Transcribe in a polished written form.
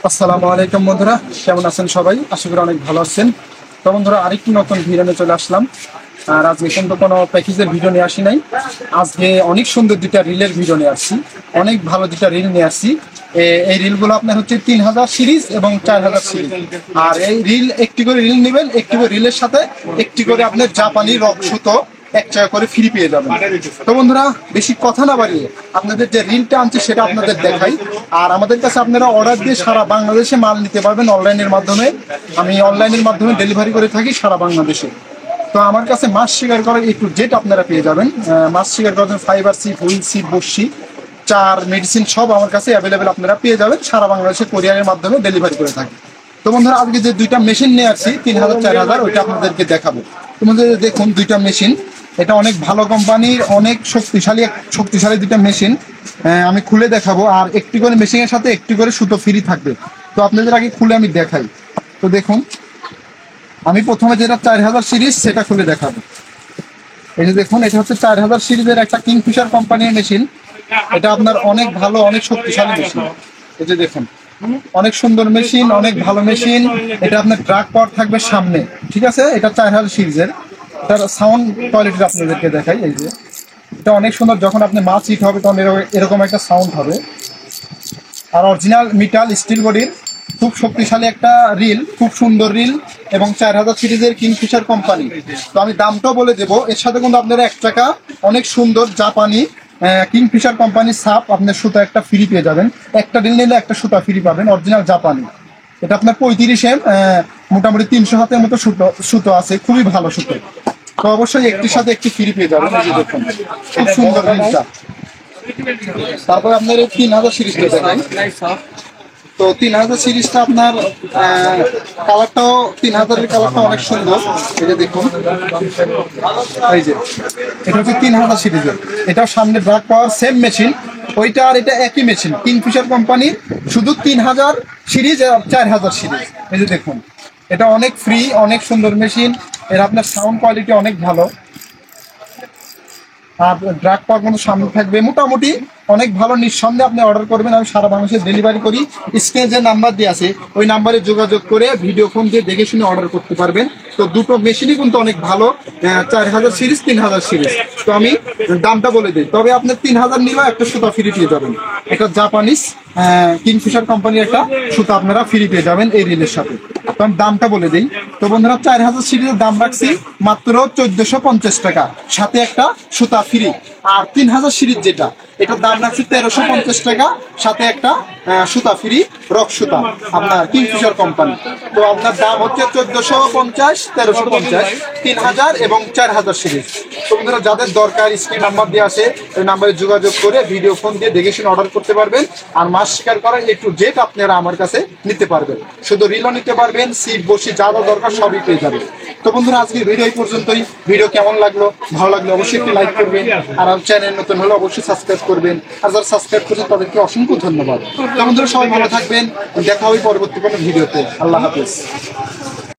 আসসালামু আলাইকুম বন্ধুরা, কেমন আছেন সবাই? আশা করি অনেক ভালো আছেন। তো বন্ধুরা, আরেকটি নতুন ভিডিও নিয়ে চলে আসলাম। আর আজকে কিন্তু কোনো প্যাকেজের ভিডিও নিয়ে আসি নাই। আজকে অনেক সুন্দর দুটা রিলের ভিডিও নিয়ে আসছি, অনেক ভালো দুটা রিল নিয়ে আসছি। এই রিলগুলো আপনার হচ্ছে 3000 সিরিজ এবং 4000 সিরিজ। আর এই রিল একটি করে রিল নেবেন, একটি করে রিলের সাথে একটি করে আপনার জাপানি রক সুতো 1 টাকা করে ফ্রি পেয়ে যাবেন। তো বন্ধুরা, বেশি কথা না বাড়িয়ে আপনাদের যে রিলটা আনছে সেটা আপনাদের দেখাই। আর আমাদের কাছে আপনারা অর্ডার দিয়ে সারা বাংলাদেশে মাল নিতে পারবেন অনলাইনের মাধ্যমে। আমি অনলাইনের মাধ্যমে ডেলিভারি করে থাকি সারা বাংলাদেশে। তো আমার কাছে মাছ শিকার করার A to Z আপনারা পেয়ে যাবেন। মাছ শিকার করার জন্য ফাইবার সিপ, হুইল সিপ, বড়শি, চার, মেডিসিন সব আমার কাছে অ্যাভেলেবেল আপনারা পেয়ে যাবেন। সারা বাংলাদেশে কোরিয়ারের মাধ্যমে ডেলিভারি করে থাকি। তো বন্ধুরা, আজকে যে দুইটা মেশিন নিয়ে আসছি 3000 4000, ওইটা আপনাদেরকে দেখাবো। তোমাদের দেখুন দুইটা মেশিন, এটা অনেক ভালো কোম্পানির, অনেক শক্তিশালী দুইটা মেশিন। আমি খুলে দেখাবো। আর একটি করে মেশিনের সাথে একটি করে সুতো ফ্রি থাকবে। তো আপনাদের আগে খুলে আমি দেখাই। তো দেখুন, আমি প্রথমে যেটা 4000 সিরিজ সেটা খুলে দেখাবো। এই যে দেখুন, এটা হচ্ছে 4000 সিরিজের একটা কিংফিশার কোম্পানির মেশিন। এটা আপনার অনেক ভালো, অনেক শক্তিশালী মেশিন। এই যে দেখুন, অনেক সুন্দর মেশিন, অনেক ভালো মেশিন। এটা আপনার ট্রাক পাওয়ার থাকবে সামনে, ঠিক আছে? এটা 4000 সিরিজের। এটার সাউন্ড কোয়ালিটি আপনাদেরকে দেখাই। এই যে এটা অনেক সুন্দর, যখন আপনি মাছ হিট হবে তখন এরকম একটা সাউন্ড হবে। আর অরিজিনাল মেটাল স্টিল বডির খুব শক্তিশালী একটা রিল, খুব সুন্দর রিল, এবং 4000 সিরিজের কিংফিশার কোম্পানি। তো আমি দামটাও বলে দেবো। এর সাথে কিন্তু আপনারা 1 টাকা অনেক সুন্দর জাপানি কিংফিশার কোম্পানির সাপ আপনার সুতা একটা ফ্রি পেয়ে যাবেন। একটা রিল নিলে একটা সুতা ফ্রি পাবেন, অরিজিনাল জাপানি। এটা আপনার 35 মোটামুটি 300 হাতের মতো সুতো আছে, খুবই ভালো সুতো। তো অবশ্যই একটির সাথে একটি ফ্রি পেয়ে যাবেন। এই যে দেখুন, খুব সুন্দর রিলটা। তারপর আপনার এই 3000 সিরিজটা দেখেন। তো 3000 সিরিজটা আপনার কালারটাও 3000-এর কালারটা অনেক সুন্দর। এই যে দেখুন, এই যে এটা হচ্ছে 3000 সিরিজের। এটাও সামনে ব্রাক পাওয়ার সেম মেশিন, ওইটা আর এটা একই মেশিন, কিংফিশার কোম্পানি, শুধু 3000 সিরিজ আর 4000 সিরিজ। এই যে দেখুন, এটা অনেক ফ্রি, অনেক সুন্দর মেশিন। এর আপনার সাউন্ড কোয়ালিটি অনেক ভালো। আর ড্রাগ পাওয়ার মতো সামনে থাকবে, মোটামুটি অনেক ভালো। নিঃসন্দেহে আপনি অর্ডার করবেন, আমি সারা বাংলাদেশে ডেলিভারি করি। স্ক্রিনে যে নাম্বার দিয়ে আছে ওই নাম্বারে যোগাযোগ করে ভিডিও ফোন দিয়ে দেখে শুনে অর্ডার করতে পারবেন। তো দুটো মেশিনই কিন্তু অনেক ভালো, 4000 সিরিজ, 3000 সিরিজ। তো আমি দামটা বলে দিই, তবে আপনার 3000 নিলেও একটা সুতা ফ্রি পেয়ে যাবেন। এটা জাপানিজ কিংফিশার কোম্পানির একটা সুতা আপনারা ফ্রি পেয়ে যাবেন এই রিলের সাথে। তো আমি দামটা বলে দিই। তো বন্ধুরা, 4000 সিরিজের দাম রাখছি মাত্র 1450 টাকা, সাথে একটা সুতা ফ্রি। আর 3000 সিরিজ যেটা, এটার দাম রাখছি 1350 টাকা, সাথে একটা সুতা ফ্রি, রক সুতা, আপনার কিংফিশার কোম্পানি। তো আপনার দাম হচ্ছে 1450, 1350, 3000 এবং 4000 সিরিজ। তো বন্ধুরা, যাদের দরকার স্ক্রিন নাম্বার দিয়ে আসে ওই নাম্বারে যোগাযোগ করে ভিডিও ফোন দিয়ে দেখে শুনে অর্ডার করতে পারবেন। আর মাছ শিকার করার A to Z আপনারা আমার কাছে নিতে পারবেন। শুধু রিলও নিতে পারবেন, সিট, বসি, যা যা দরকার সবই পেয়ে যাবেন। তো বন্ধুরা, আজকের ভিডিও এই পর্যন্তই। ভিডিও কেমন লাগলো? ভালো লাগলে অবশ্যই একটি লাইক করবেন। আর আমার চ্যানেল নতুন হলে অবশ্যই সাবস্ক্রাইব করবেন। আর যারা সাবস্ক্রাইব করছেন তাদেরকে অসংখ্য ধন্যবাদ। তো বন্ধুরা, সবাই ভালো থাকবেন। দেখা হবে পরবর্তী কোনো ভিডিওতে। আল্লাহ হাফেজ।